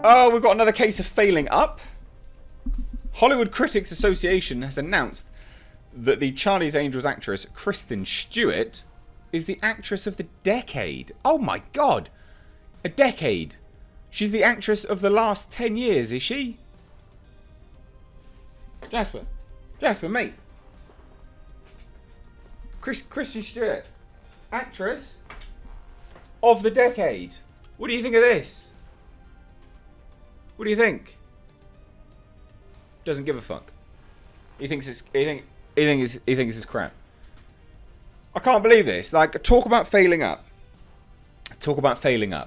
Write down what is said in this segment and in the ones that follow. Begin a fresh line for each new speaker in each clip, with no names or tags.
Oh, we've got another case of failing up. Hollywood Critics Association has announced that the Charlie's Angels actress Kristen Stewart is the actress of the decade. Oh my god. A decade. She's the actress of the last 10 years, is she? Jasper, mate. Kristen Stewart, actress of the decade. What do you think of this? What do you think? Doesn't give a fuck. He thinks it's crap. I can't believe this. Like, talk about failing up.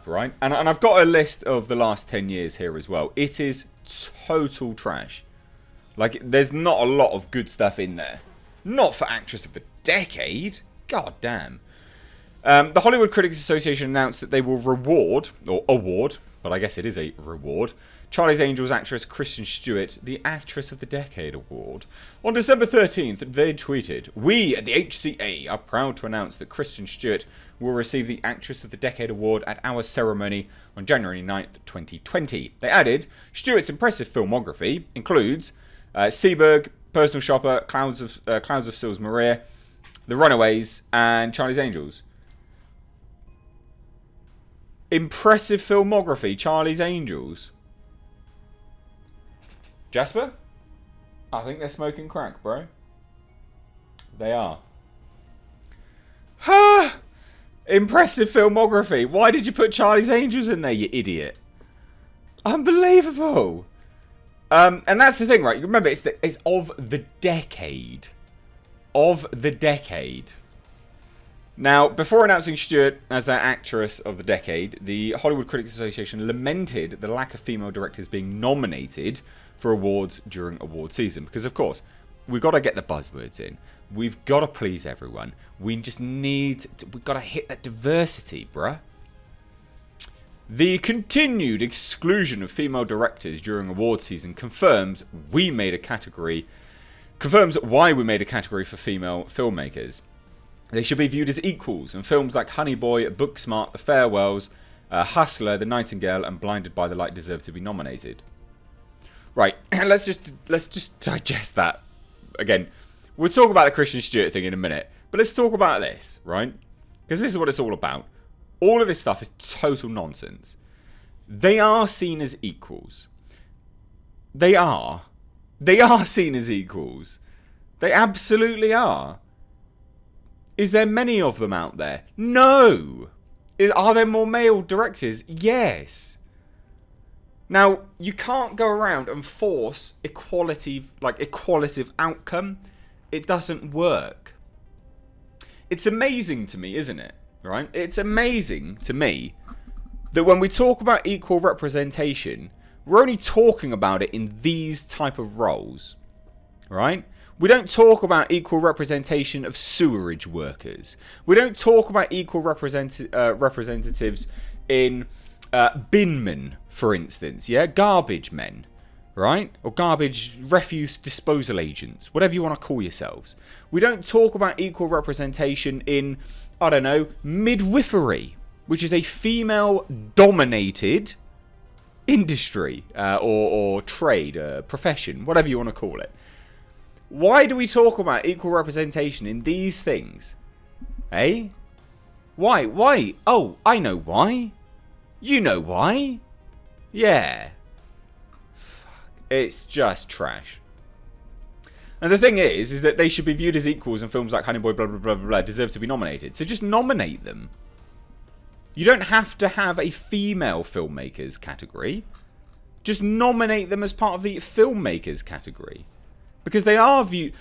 Right? And I've got a list of the last 10 years here as well. It is total trash. Like, there's not a lot of good stuff in there. Not for actress of the decade. God damn. The Hollywood Critics Association announced that they will award, but I guess it is a reward, Charlie's Angels actress Kristen Stewart the Actress of the Decade Award. On December 13th, they tweeted, "We at the HCA are proud to announce that Kristen Stewart will receive the Actress of the Decade Award at our ceremony on January 9th, 2020. They added, Stewart's impressive filmography includes Seaberg, Personal Shopper, Clouds of Sils Maria, The Runaways, and Charlie's Angels. Impressive filmography, Charlie's Angels. Jasper? I think they're smoking crack, bro. They are. Ha! Impressive filmography. Why did you put Charlie's Angels in there, you idiot? Unbelievable. And that's the thing, right? You remember, it's of the decade. Of the decade. Now, before announcing Stewart as their actress of the decade, the Hollywood Critics Association lamented the lack of female directors being nominated for awards during award season. Because, of course, we've got to get the buzzwords in. We've got to please everyone. We've got to hit that diversity, bruh. The continued exclusion of female directors during award season confirms why we made a category for female filmmakers. They should be viewed as equals, and films like Honey Boy, Booksmart, The Farewells, Hustler, The Nightingale, and Blinded by the Light deserve to be nominated. Right, let's just digest that. Again, we'll talk about the Kristen Stewart thing in a minute, but let's talk about this, right? Because this is what it's all about. All of this stuff is total nonsense. They are seen as equals. They are. They are seen as equals. They absolutely are. Is there many of them out there? No. Are there more male directors? Yes. Now, you can't go around and force equalitative outcome. It doesn't work. It's amazing to me, isn't it? Right? It's amazing to me that when we talk about equal representation, we're only talking about it in these type of roles. Right? We don't talk about equal representation of sewerage workers. We don't talk about equal representatives in binmen, for instance. Yeah, garbage men, right? Or garbage refuse disposal agents, whatever you want to call yourselves. We don't talk about equal representation in, I don't know, midwifery, which is a female-dominated industry or trade, profession, whatever you want to call it. Why do we talk about equal representation in these things? Eh? Why? Why? Oh, I know why. You know why. Yeah. Fuck. It's just trash. And the thing is that they should be viewed as equals, and films like Honey Boy, blah, blah, blah, blah, blah, deserve to be nominated. So just nominate them. You don't have to have a female filmmakers category. Just nominate them as part of the filmmakers category. Because they are viewed...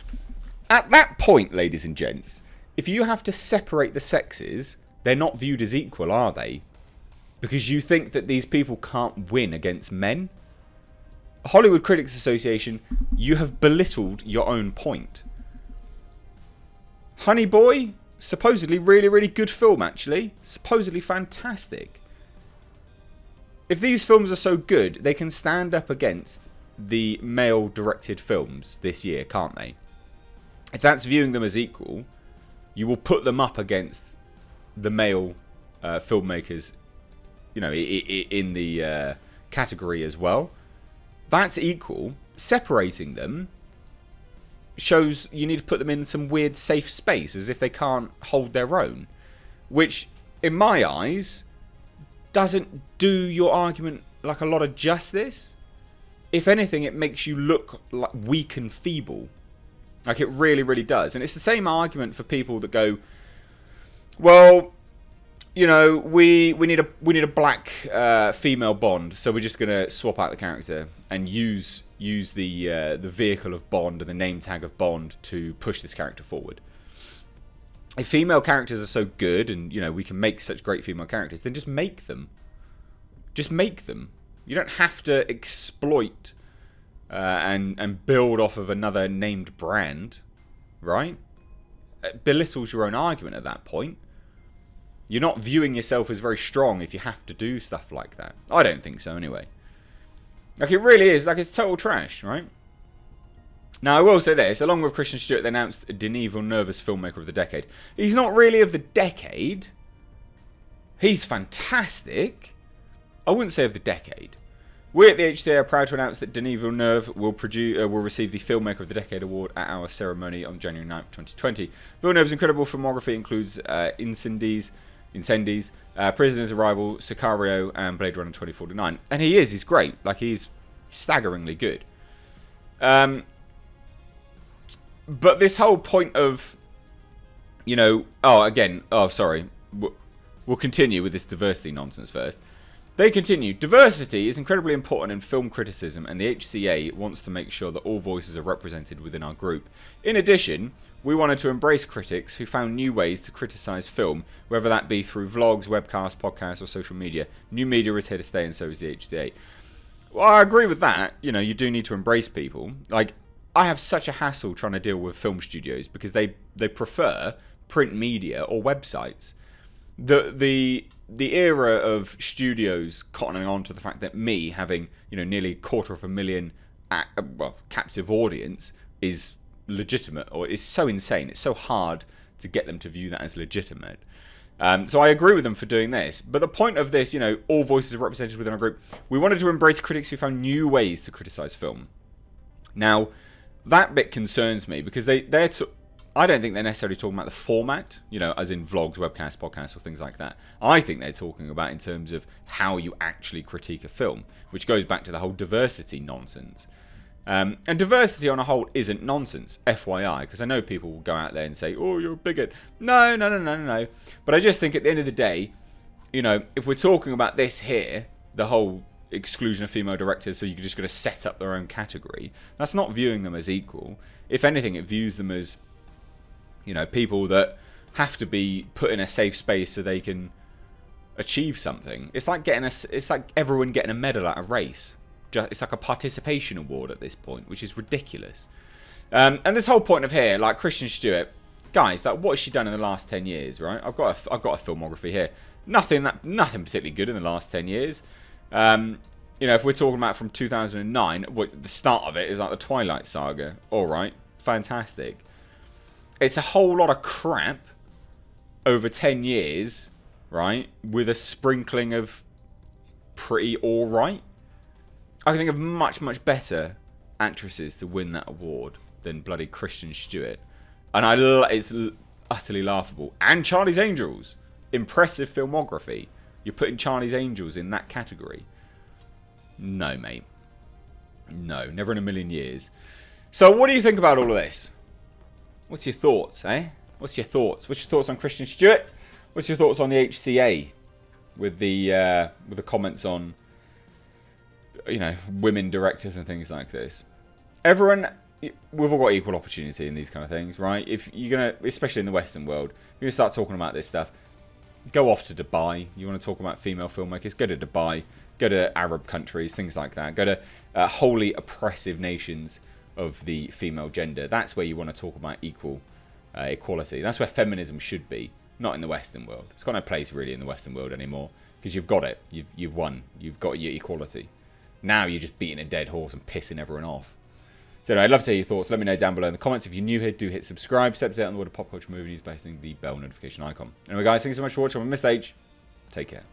At that point, ladies and gents, if you have to separate the sexes, they're not viewed as equal, are they? Because you think that these people can't win against men? Hollywood Critics Association, you have belittled your own point. Honey Boy, supposedly really, really good film, actually. Supposedly fantastic. If these films are so good, they can stand up against the male-directed films this year, can't they? If that's viewing them as equal, you will put them up against the male filmmakers, you know, in the category as well. That's equal. Separating them shows you need to put them in some weird safe space as if they can't hold their own, which in my eyes doesn't do your argument like a lot of justice. If anything, it makes you look like weak and feeble. Like it really, really does. And it's the same argument for people that go, well, you know, we need a black female Bond, so we're just gonna swap out the character and use the vehicle of Bond and the name tag of Bond to push this character forward. If female characters are so good, and you know we can make such great female characters, then just make them. Just make them. You don't have to exploit and build off of another named brand, right? It belittles your own argument at that point. You're not viewing yourself as very strong if you have to do stuff like that. I don't think so, anyway. Like, it really is. Like, it's total trash, right? Now, I will say this. Along with Christian Stewart, they announced Denis Villeneuve as Filmmaker of the Decade. He's not really of the decade. He's fantastic. I wouldn't say of the decade. We at the HCA are proud to announce that Denis Villeneuve will receive the Filmmaker of the Decade award at our ceremony on January 9th, 2020. Villeneuve's incredible filmography includes Incendies, Prisoner's Arrival, Sicario, and Blade Runner 2049. And he's great. Like, he's staggeringly good. But this whole point of, you know, sorry. We'll continue with this diversity nonsense first. They continue, diversity is incredibly important in film criticism, and the HCA wants to make sure that all voices are represented within our group. In addition, we wanted to embrace critics who found new ways to criticise film, whether that be through vlogs, webcasts, podcasts, or social media. New media is here to stay, and so is the HCA. Well, I agree with that. You know, you do need to embrace people. Like, I have such a hassle trying to deal with film studios because they prefer print media or websites. The era of studios cottoning on to the fact that me having, you know, nearly 250,000 captive audience is legitimate, or is so insane. It's so hard to get them to view that as legitimate. So I agree with them for doing this. But the point of this, you know, all voices are represented within our group. We wanted to embrace critics who found new ways to criticise film. Now, that bit concerns me because I don't think they're necessarily talking about the format, you know, as in vlogs, webcasts, podcasts, or things like that. I think they're talking about in terms of how you actually critique a film, which goes back to the whole diversity nonsense. And diversity on a whole isn't nonsense, FYI, because I know people will go out there and say, oh, you're a bigot. No. But I just think at the end of the day, you know, if we're talking about this here, the whole exclusion of female directors, so you're just going to set up their own category, that's not viewing them as equal. If anything, it views them as, you know, people that have to be put in a safe space so they can achieve something. It's like everyone getting a medal at a race. It's like a participation award at this point, which is ridiculous. And this whole point of here, like Kristen Stewart, guys, like what has she done in the last 10 years, right? I've got a filmography here. Nothing particularly good in the last 10 years. You know, if we're talking about from 2009, the start of it is like the Twilight Saga. All right, fantastic. It's a whole lot of crap over 10 years, right? With a sprinkling of pretty alright. I can think of much, much better actresses to win that award than bloody Kristen Stewart. And it's utterly laughable. And Charlie's Angels. Impressive filmography. You're putting Charlie's Angels in that category. No, mate. No, never in a million years. So what do you think about all of this? What's your thoughts, eh? What's your thoughts? What's your thoughts on Kristen Stewart? What's your thoughts on the HCA with the comments on, you know, women directors and things like this? Everyone, we've all got equal opportunity in these kind of things, right? If you're gonna, especially in the Western world, you're gonna start talking about this stuff, go off to Dubai. You want to talk about female filmmakers? Go to Dubai. Go to Arab countries, things like that. Go to wholly oppressive nations of the female gender. That's where you want to talk about equality. That's where feminism should be, not in the Western world. It's got no place really in the Western world anymore because you've got it. You've won. You've got your equality. Now you're just beating a dead horse and pissing everyone off. So anyway, I'd love to hear your thoughts. Let me know down below in the comments. If you're new here, do hit subscribe. Step out on the world of pop culture movie news by hitting the bell notification icon. Anyway, guys, thanks so much for watching. I'm Mr. H. Take care.